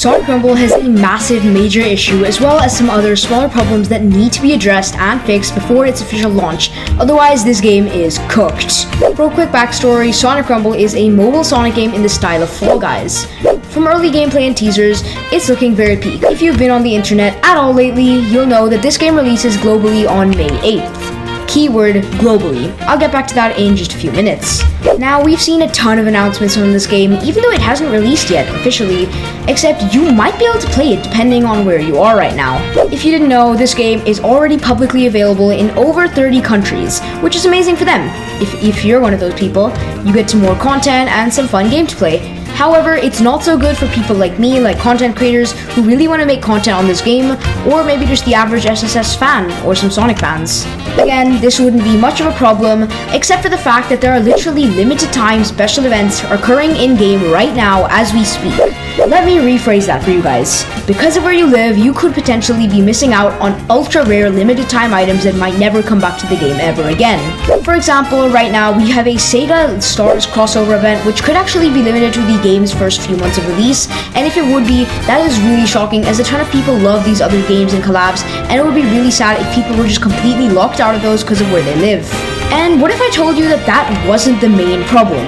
Sonic Rumble has a massive major issue as well as some other smaller problems that need to be addressed and fixed before its official launch, otherwise this game is cooked. For a quick backstory, Sonic Rumble is a mobile Sonic game in the style of Fall Guys. From early gameplay and teasers, it's looking very peak. If you've been on the internet at all lately, you'll know that this game releases globally on May 8th. Keyword globally. I'll get back to that in just a few minutes. Now, we've seen a ton of announcements on this game, even though it hasn't released yet officially, except you might be able to play it depending on where you are right now. If you didn't know, this game is already publicly available in over 30 countries, which is amazing for them. If you're one of those people, you get some more content and some fun game to play. However, it's not so good for people like me, like content creators who really want to make content on this game, or maybe just the average SSS fan or some Sonic fans. Again, this wouldn't be much of a problem, except for the fact that there are literally limited time special events occurring in-game right now as we speak. Let me rephrase that for you guys. Because of where you live, you could potentially be missing out on ultra rare limited time items that might never come back to the game ever again. For example, right now we have a Sega Stars crossover event which could actually be limited to the game's first few months of release, and if it would be, that is really shocking as a ton of people love these other games and collabs, and it would be really sad if people were just completely locked out of those because of where they live. And what if I told you that that wasn't the main problem?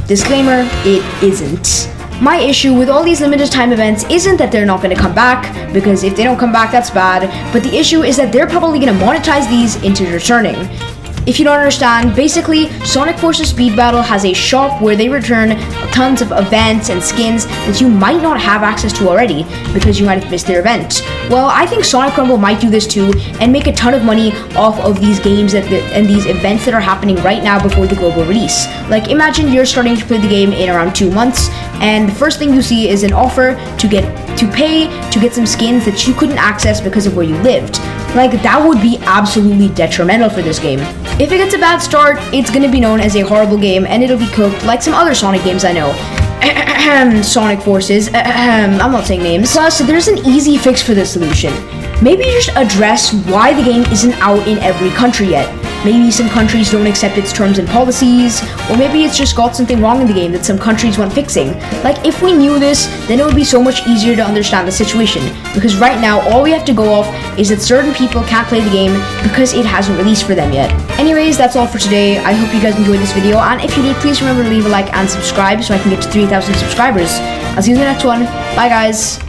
Disclaimer, it isn't. My issue with all these limited time events isn't that they're not going to come back, because if they don't come back, that's bad, but the issue is that they're probably going to monetize these into returning. If you don't understand, basically, Sonic Forces Speed Battle has a shop where they return tons of events and skins that you might not have access to already because you might have missed their event. Well, I think Sonic Rumble might do this too and make a ton of money off of these games and these events that are happening right now before the global release. Like, imagine you're starting to play the game in around 2 months, and the first thing you see is an offer to pay to get some skins that you couldn't access because of where you lived. Like, that would be absolutely detrimental for this game. If it gets a bad start, it's gonna be known as a horrible game and it'll be cooked like some other Sonic games I know. Sonic Forces, I'm not saying names. Plus, there's an easy fix for this solution. Maybe just address why the game isn't out in every country yet. Maybe some countries don't accept its terms and policies, or maybe it's just got something wrong in the game that some countries want fixing. Like, if we knew this, then it would be so much easier to understand the situation, because right now all we have to go off is that certain people can't play the game because it hasn't released for them yet. Anyways, that's all for today. I hope you guys enjoyed this video, and if you did, please remember to leave a like and subscribe so I can get to 3,000 subscribers. I'll see you in the next one. Bye guys!